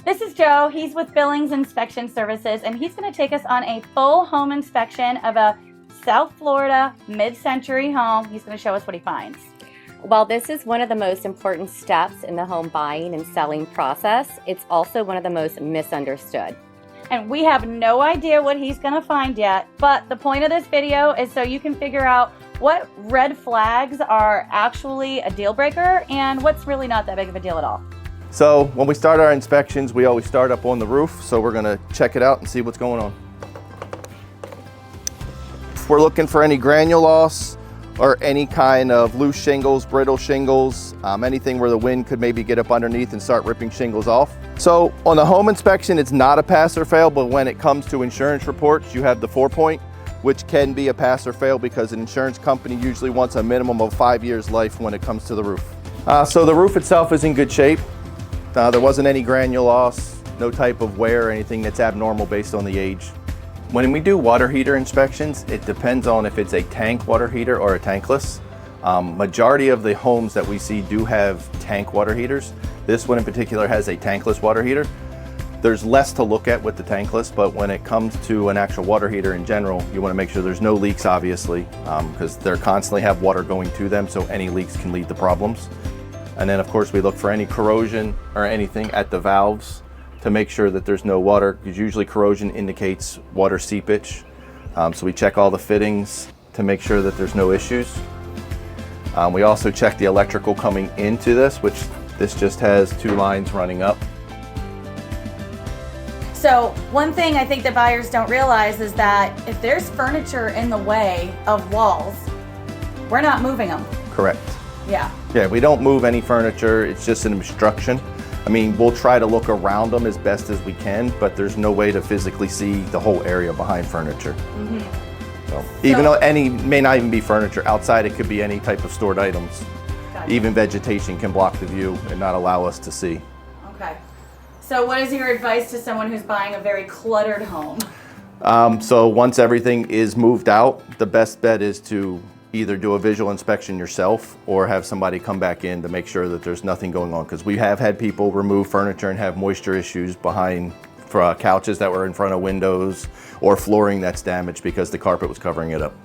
This is Joe. He's with Billings Inspection Services, and he's going to take us on a full home inspection of a South Florida mid-century home. He's going to show us what he finds. While this is one of the most important steps in the home buying and selling process, it's also one of the most misunderstood. And we have no idea what he's going to find yet, but the point of this video is so you can figure out what red flags are actually a deal breaker and what's really not that big of a deal at all. So when we start our inspections, we always start up on the roof. So we're gonna check it out and see what's going on. If we're looking for any granule loss or any kind of loose shingles, brittle shingles, anything where the wind could maybe get up underneath and start ripping shingles off. So on the home inspection, it's not a pass or fail, but when it comes to insurance reports, you have the 4-point, which can be a pass or fail because an insurance company usually wants a minimum of 5 years life when it comes to the roof. So the roof itself is in good shape. There wasn't any granule loss, no type of wear or anything that's abnormal based on the age. When we do water heater inspections, it depends on if it's a tank water heater or a tankless. Majority of the homes that we see do have tank water heaters. This one in particular has a tankless water heater. There's less to look at with the tankless, but when it comes to an actual water heater in general, you want to make sure there's no leaks, obviously, because they constantly have water going to them, so any leaks can lead to problems. And then of course we look for any corrosion or anything at the valves to make sure that there's no water, because usually corrosion indicates water seepage. So we check all the fittings to make sure that there's no issues. We also check the electrical coming into this, which this just has 2 lines running up. So one thing I think that buyers don't realize is that if there's furniture in the way of walls, we're not moving them. Correct. Yeah. Yeah, we don't move any furniture, it's just an obstruction. I mean, we'll try to look around them as best as we can, but there's no way to physically see the whole area behind furniture. So, even though any may not even be furniture, outside it could be any type of stored items. Gotcha. Even vegetation can block the view and not allow us to see. Okay. So what is your advice to someone who's buying a very cluttered home? So once everything is moved out, the best bet is to either do a visual inspection yourself or have somebody come back in to make sure that there's nothing going on. Because we have had people remove furniture and have moisture issues behind couches that were in front of windows or flooring that's damaged because the carpet was covering it up.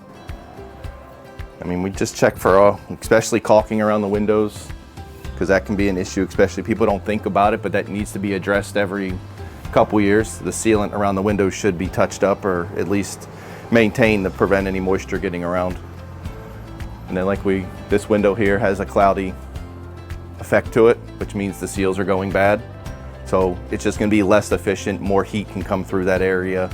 I mean, we just check for especially caulking around the windows, because that can be an issue, especially people don't think about it, but that needs to be addressed every couple years. The sealant around the windows should be touched up or at least maintained to prevent any moisture getting around. And then this window here has a cloudy effect to it, which means the seals are going bad. So it's just gonna be less efficient, more heat can come through that area.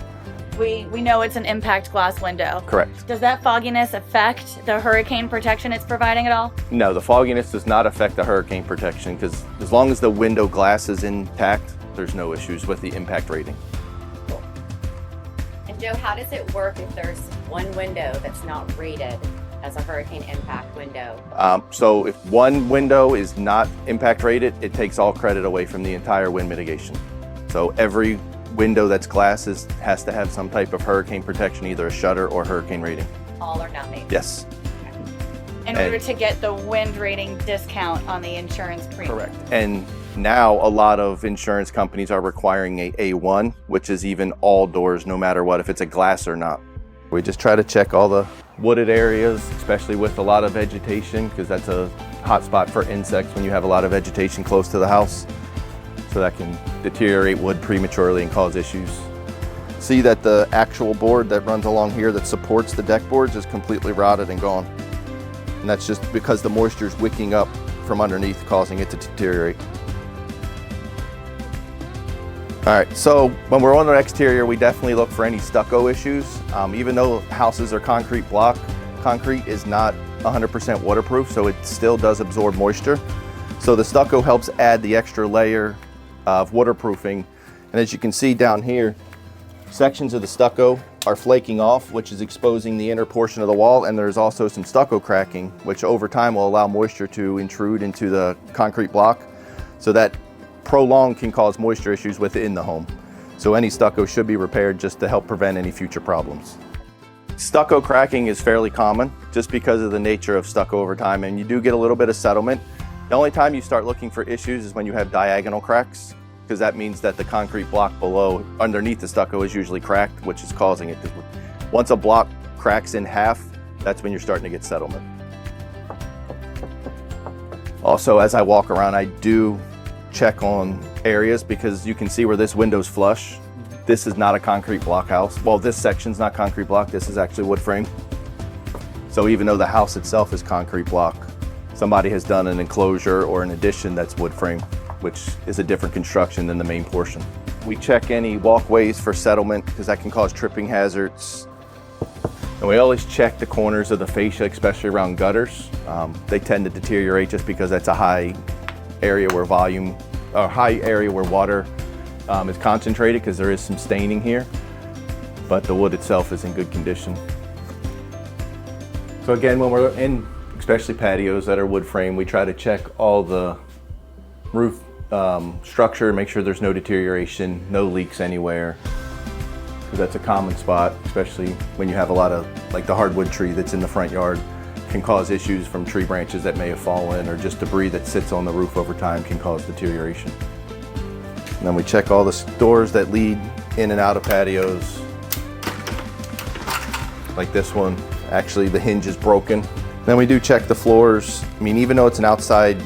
We know it's an impact glass window. Correct. Does that fogginess affect the hurricane protection it's providing at all? No, the fogginess does not affect the hurricane protection, because as long as the window glass is intact, there's no issues with the impact rating. And Joe, how does it work if there's one window that's not rated as a hurricane impact window? So if one window is not impact rated, it takes all credit away from the entire wind mitigation. So every window that's glass has to have some type of hurricane protection, either a shutter or hurricane rating. All or nothing? Yes. In order to get the wind rating discount on the insurance premium. Correct. And now a lot of insurance companies are requiring a A1, which is even all doors, no matter what, if it's a glass or not. We just try to check all the wooded areas, especially with a lot of vegetation, because that's a hot spot for insects when you have a lot of vegetation close to the house. So that can deteriorate wood prematurely and cause issues. See that the actual board that runs along here that supports the deck boards is completely rotted and gone. And that's just because the moisture is wicking up from underneath, causing it to deteriorate. All right, so when we're on the exterior, we definitely look for any stucco issues. Even though houses are concrete block, concrete is not 100% waterproof, so it still does absorb moisture. So the stucco helps add the extra layer of waterproofing. And as you can see down here, sections of the stucco are flaking off, which is exposing the inner portion of the wall, and there's also some stucco cracking, which over time will allow moisture to intrude into the concrete block. So that prolonged can cause moisture issues within the home. So any stucco should be repaired just to help prevent any future problems. Stucco cracking is fairly common just because of the nature of stucco over time, and you do get a little bit of settlement. The only time you start looking for issues is when you have diagonal cracks, because that means that the concrete block below, underneath the stucco, is usually cracked, which is causing it. Once a block cracks in half, that's when you're starting to get settlement. Also, as I walk around, I do check on areas because you can see where this window's flush. This is not a concrete block house. Well, this section's not concrete block, this is actually wood frame. So even though the house itself is concrete block, somebody has done an enclosure or an addition that's wood frame, which is a different construction than the main portion. We check any walkways for settlement because that can cause tripping hazards. And we always check the corners of the fascia, especially around gutters. They tend to deteriorate just because that's a high area where water is concentrated, because there is some staining here, but the wood itself is in good condition. So again, when we're in, especially patios that are wood frame, we try to check all the roof structure, make sure there's no deterioration, no leaks anywhere. That's a common spot, especially when you have a lot of, like the hardwood tree that's in the front yard, can cause issues from tree branches that may have fallen, or just debris that sits on the roof over time can cause deterioration. And then we check all the doors that lead in and out of patios. Like this one, actually the hinge is broken. Then we do check the floors. I mean, even though it's an outside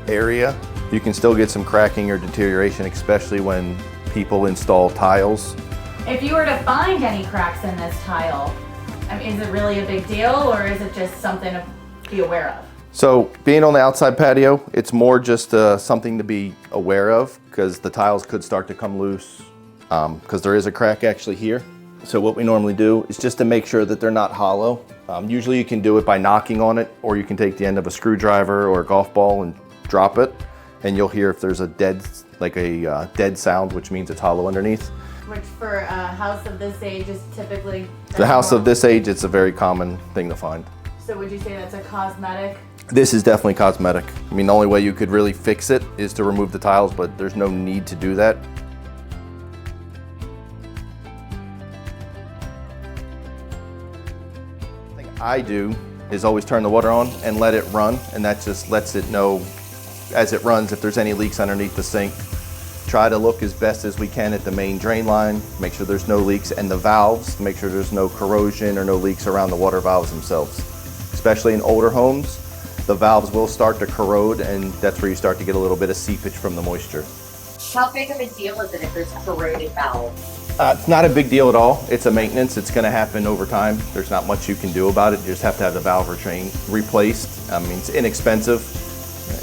area, you can still get some cracking or deterioration, especially when people install tiles. If you were to find any cracks in this tile, I mean, is it really a big deal, or is it just something to be aware of? So being on the outside patio, it's more just something to be aware of, because the tiles could start to come loose, because there is a crack actually here. So what we normally do is just to make sure that they're not hollow. Usually you can do it by knocking on it, or you can take the end of a screwdriver or a golf ball and drop it, and you'll hear if there's a dead sound, which means it's hollow underneath. Which for a house of this age is typically... The house of this age, it's a very common thing to find. So would you say that's a cosmetic? This is definitely cosmetic. I mean, the only way you could really fix it is to remove the tiles, but there's no need to do that. The thing I do is always turn the water on and let it run, and that just lets it know as it runs if there's any leaks underneath the sink. Try to look as best as we can at the main drain line, make sure there's no leaks, and the valves, make sure there's no corrosion or no leaks around the water valves themselves. Especially in older homes, the valves will start to corrode, and that's where you start to get a little bit of seepage from the moisture. How big of a deal is it if there's corroded valves? It's not a big deal at all. It's a maintenance. It's going to happen over time. There's not much you can do about it. You just have to have the valve replaced. I mean, it's inexpensive.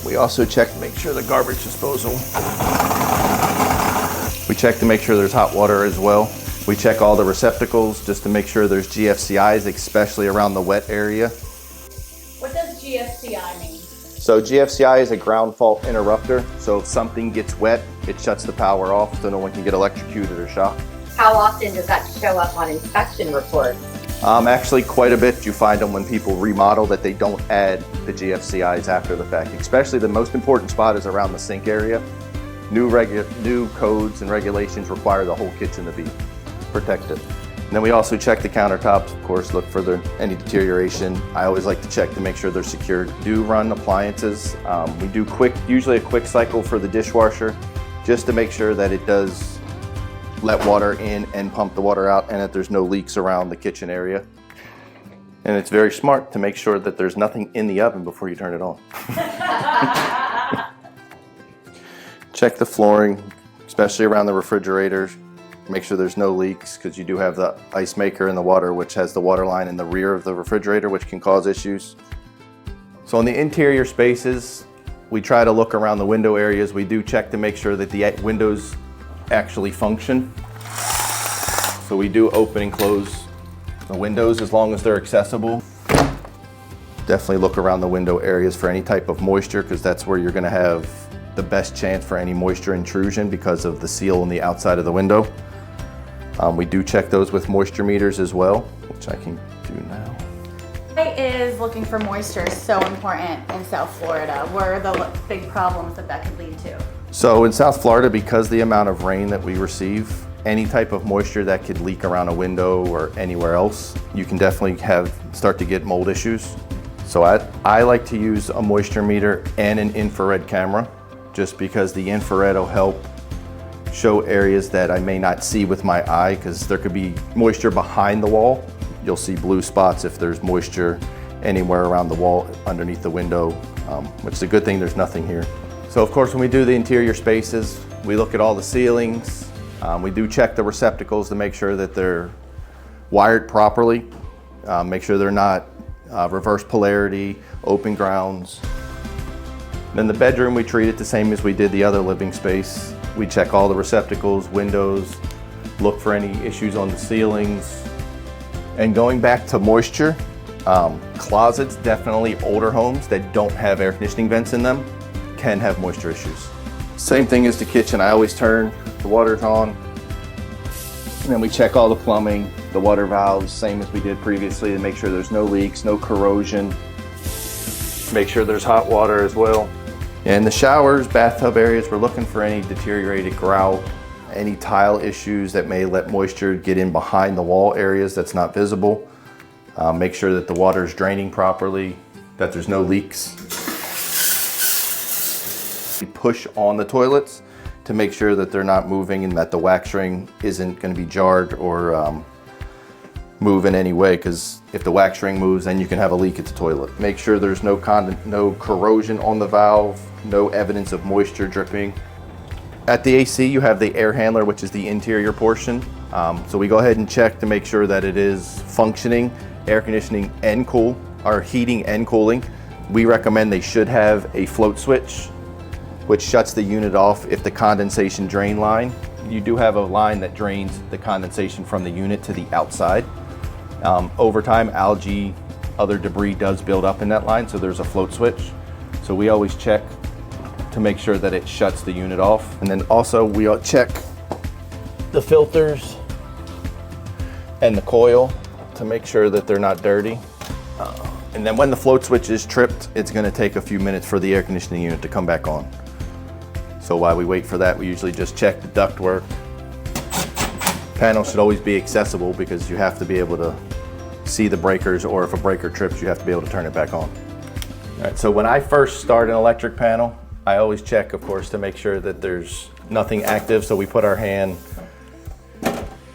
We also check to make sure the garbage disposal. We check to make sure there's hot water as well. We check all the receptacles just to make sure there's GFCIs, especially around the wet area. What does GFCI mean? So GFCI is a ground fault interrupter. So if something gets wet, it shuts the power off so no one can get electrocuted or shocked. How often does that show up on inspection reports? Actually, quite a bit. You find them when people remodel that they don't add the GFCIs after the fact. Especially the most important spot is around the sink area. New codes and regulations require the whole kitchen to be protected. And then we also check the countertops, of course, look for any deterioration. I always like to check to make sure they're secured. Do run appliances. We do usually a quick cycle for the dishwasher, just to make sure that it does let water in and pump the water out, and that there's no leaks around the kitchen area. And it's very smart to make sure that there's nothing in the oven before you turn it on. Check the flooring, especially around the refrigerator. Make sure there's no leaks, because you do have the ice maker in the water, which has the water line in the rear of the refrigerator, which can cause issues. So in the interior spaces, we try to look around the window areas. We do check to make sure that the windows actually function. So we do open and close the windows as long as they're accessible. Definitely look around the window areas for any type of moisture, because that's where you're going to have the best chance for any moisture intrusion because of the seal on the outside of the window. We do check those with moisture meters as well, which I can do now. Why is looking for moisture so important in South Florida? What are the big problems that could lead to? So in South Florida, because the amount of rain that we receive, any type of moisture that could leak around a window or anywhere else, you can definitely start to get mold issues. So I like to use a moisture meter and an infrared camera, just because the infrared will help show areas that I may not see with my eye because there could be moisture behind the wall. You'll see blue spots if there's moisture anywhere around the wall underneath the window, which is a good thing there's nothing here. So of course when we do the interior spaces, we look at all the ceilings. We do check the receptacles to make sure that they're wired properly, make sure they're not reverse polarity, open grounds. Then the bedroom, we treat it the same as we did the other living space. We check all the receptacles, windows, look for any issues on the ceilings. And going back to moisture, closets, definitely older homes that don't have air conditioning vents in them can have moisture issues. Same thing as the kitchen. I always turn the water on, and then we check all the plumbing, the water valves, same as we did previously, to make sure there's no leaks, no corrosion. Make sure there's hot water as well. And the showers, bathtub areas, we're looking for any deteriorated grout, any tile issues that may let moisture get in behind the wall areas that's not visible. Make sure that the water is draining properly, that there's no leaks. We push on the toilets to make sure that they're not moving and that the wax ring isn't going to be jarred or move in any way, because if the wax ring moves, then you can have a leak at the toilet. Make sure there's no corrosion on the valve, no evidence of moisture dripping. At the AC, you have the air handler, which is the interior portion. So we go ahead and check to make sure that it is functioning, air conditioning and heating and cooling. We recommend they should have a float switch, which shuts the unit off if the condensation drain line. You do have a line that drains the condensation from the unit to the outside. Over time, algae, other debris does build up in that line, so there's a float switch. So we always check to make sure that it shuts the unit off. And then also we check the filters and the coil to make sure that they're not dirty. And then when the float switch is tripped, it's gonna take a few minutes for the air conditioning unit to come back on. So while we wait for that, we usually just check the ductwork. Panel should always be accessible because you have to be able to see the breakers, or if a breaker trips, you have to be able to turn it back on. All right, so when I first start an electric panel, I always check, of course, to make sure that there's nothing active. So we put our hand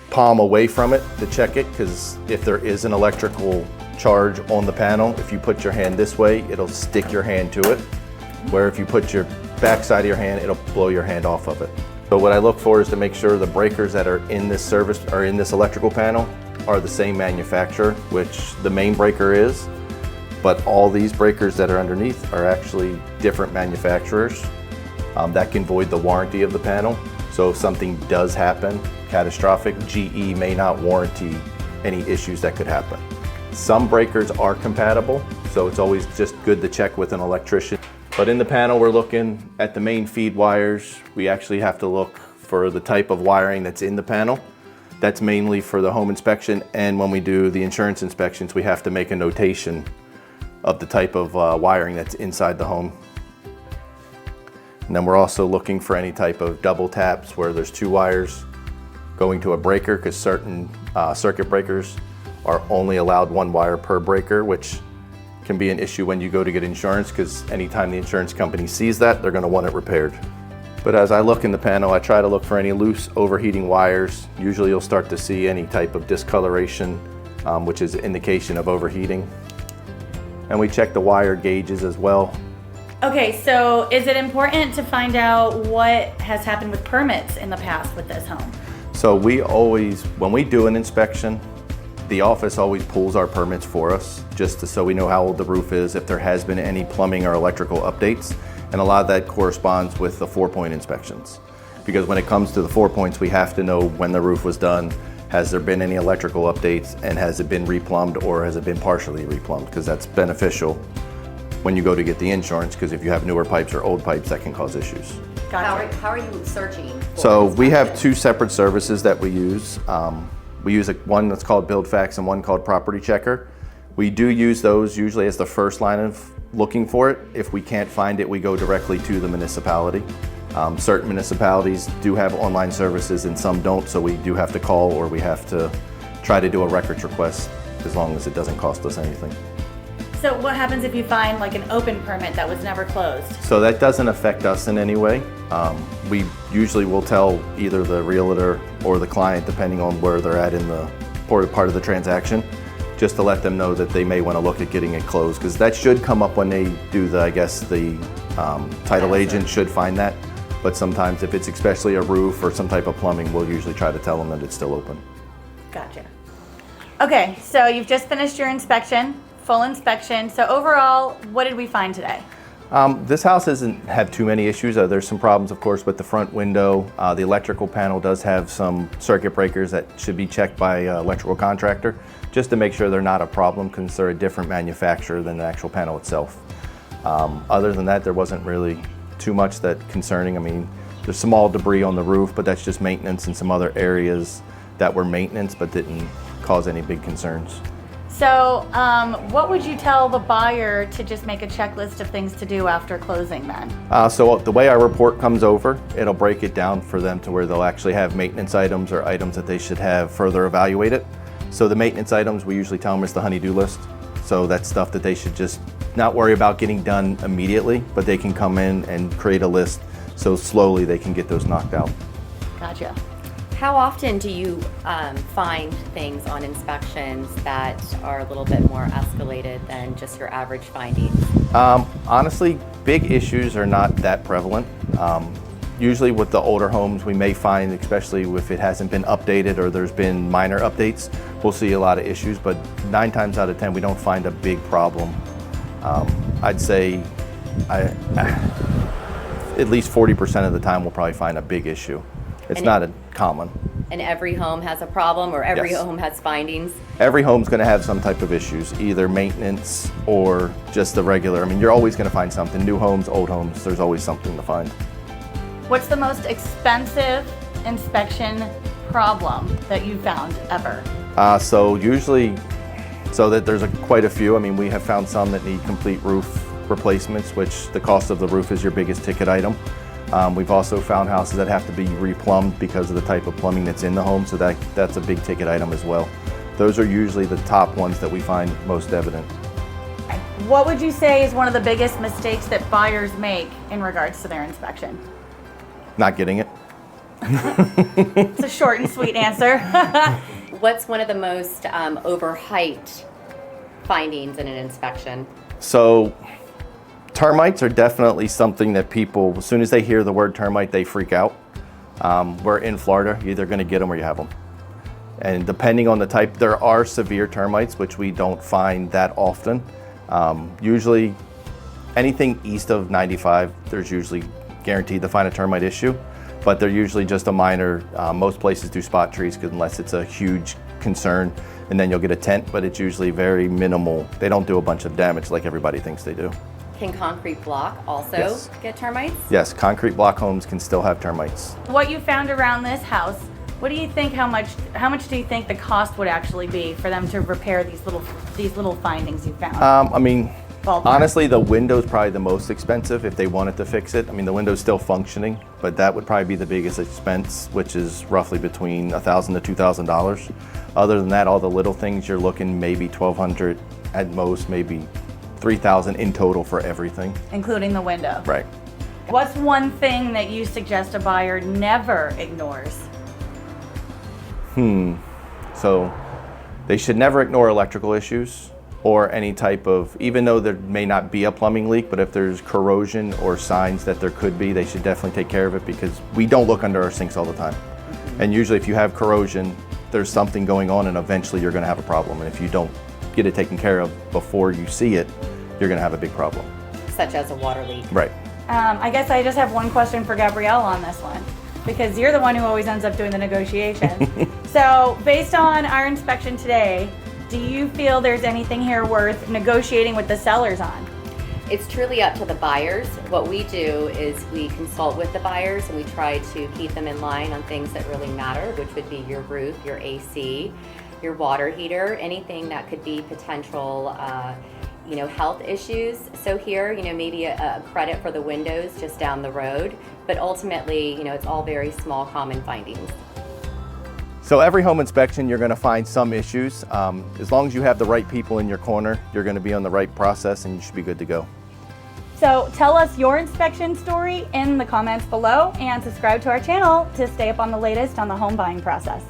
palm away from it to check it, because if there is an electrical charge on the panel, if you put your hand this way, it'll stick your hand to it. Where if you put your backside of your hand, it'll blow your hand off of it. So what I look for is to make sure the breakers that are in this electrical panel are the same manufacturer, which the main breaker is, but all these breakers that are underneath are actually different manufacturers. That can void the warranty of the panel. So if something does happen, catastrophic, GE may not warranty any issues that could happen. Some breakers are compatible, so it's always just good to check with an electrician. But in the panel, we're looking at the main feed wires. We actually have to look for the type of wiring that's in the panel. That's mainly for the home inspection, and when we do the insurance inspections, we have to make a notation of the type of wiring that's inside the home. And then we're also looking for any type of double taps where there's two wires going to a breaker, because certain circuit breakers are only allowed one wire per breaker, which can be an issue when you go to get insurance, because anytime the insurance company sees that, they're going to want it repaired. But as I look in the panel, I try to look for any loose overheating wires. Usually you'll start to see any type of discoloration, which is an indication of overheating. And we check the wire gauges as well. Okay, so is it important to find out what has happened with permits in the past with this home? So we always, when we do an inspection, the office always pulls our permits for us, just so we know how old the roof is, if there has been any plumbing or electrical updates. And a lot of that corresponds with the 4-point inspections. Because when it comes to the 4 points, we have to know when the roof was done, has there been any electrical updates, and has it been replumbed or has it been partially replumbed? Because that's beneficial when you go to get the insurance, because if you have newer pipes or old pipes, that can cause issues. Gotcha. How are you searching for So we have two separate services that we use. We use one that's called Build Facts and one called Property Checker. We do use those usually as the first line of looking for it. If we can't find it, we go directly to the municipality. Certain municipalities do have online services and some don't, so we do have to call, or we have to try to do a records request, as long as it doesn't cost us anything. So what happens if you find like an open permit that was never closed? So that doesn't affect us in any way. We usually will tell either the realtor or the client, depending on where they're at in the part of the transaction, just to let them know that they may want to look at getting it closed, because that should come up when they do the, I guess the title agent should find that. But sometimes if it's especially a roof or some type of plumbing, we'll usually try to tell them that it's still open. Gotcha. Okay, so you've just finished your inspection, full inspection. So overall, what did we find today? This house doesn't have too many issues. There's some problems, of course, with the front window. The electrical panel does have some circuit breakers that should be checked by an electrical contractor, just to make sure they're not a problem, because they're a different manufacturer than the actual panel itself. Other than that, there wasn't really too much that concerning. I mean, there's small debris on the roof, but that's just maintenance, and some other areas that were maintenance but didn't cause any big concerns. So what would you tell the buyer to just make a checklist of things to do after closing then? So the way our report comes over, it'll break it down for them to where they'll actually have maintenance items or items that they should have further evaluated. So the maintenance items, we usually tell them is the honey-do list. So that's stuff that they should just not worry about getting done immediately, but they can come in and create a list so slowly they can get those knocked out. Gotcha. How often do you find things on inspections that are a little bit more escalated than just your average findings? Honestly, big issues are not that prevalent. Usually with the older homes, we may find, especially if it hasn't been updated or there's been minor updates, we'll see a lot of issues, but 9 times out of 10, we don't find a big problem. I'd say at least 40% of the time we'll probably find a big issue. It's not common. And every home has a problem, or every Yes. home has findings? Every home's going to have some type of issues, either maintenance or just the regular. I mean, you're always going to find something. New homes, old homes, there's always something to find. What's the most expensive inspection problem that you found ever? So usually, there's quite a few. I mean, we have found some that need complete roof replacements, which the cost of the roof is your biggest ticket item. We've also found houses that have to be replumbed because of the type of plumbing that's in the home, so that's a big ticket item as well. Those are usually the top ones that we find most evident. What would you say is one of the biggest mistakes that buyers make in regards to their inspection? Not getting it. It's a short and sweet answer. What's one of the most overhyped findings in an inspection? So termites are definitely something that people, as soon as they hear the word termite, they freak out. We're in Florida, you're either going to get them or you have them. And depending on the type, there are severe termites, which we don't find that often. Usually anything east of 95, there's usually guaranteed to find a termite issue, but they're usually just a minor. Most places do spot trees unless it's a huge concern, and then you'll get a tent, but it's usually very minimal. They don't do a bunch of damage like everybody thinks they do. Can concrete block also Yes. get termites? Yes, concrete block homes can still have termites. What you found around this house, what do you think, how much do you think the cost would actually be for them to repair these little findings you found? I mean, Ballpark. honestly, the window's probably the most expensive if they wanted to fix it. I mean, the window's still functioning, but that would probably be the biggest expense, which is roughly between $1,000 to $2,000. Other than that, all the little things, you're looking maybe $1,200 at most, maybe $3,000 in total for everything. Including the window. Right. What's one thing that you suggest a buyer never ignores? So they should never ignore electrical issues or any type of, even though there may not be a plumbing leak, but if there's corrosion or signs that there could be, they should definitely take care of it, because we don't look under our sinks all the time. And usually if you have corrosion, there's something going on, and eventually you're going to have a problem. And if you don't get it taken care of before you see it, you're going to have a big problem. Such as a water leak. Right. I guess I just have one question for Gabrielle on this one, because you're the one who always ends up doing the negotiation. So based on our inspection today, do you feel there's anything here worth negotiating with the sellers on? It's truly up to the buyers. What we do is we consult with the buyers and we try to keep them in line on things that really matter, which would be your roof, your AC, your water heater, anything that could be potential health issues. So here, maybe a credit for the windows just down the road, but ultimately, it's all very small common findings. So every home inspection, you're going to find some issues. As long as you have the right people in your corner, you're going to be on the right process and you should be good to go. So tell us your inspection story in the comments below and subscribe to our channel to stay up on the latest on the home buying process.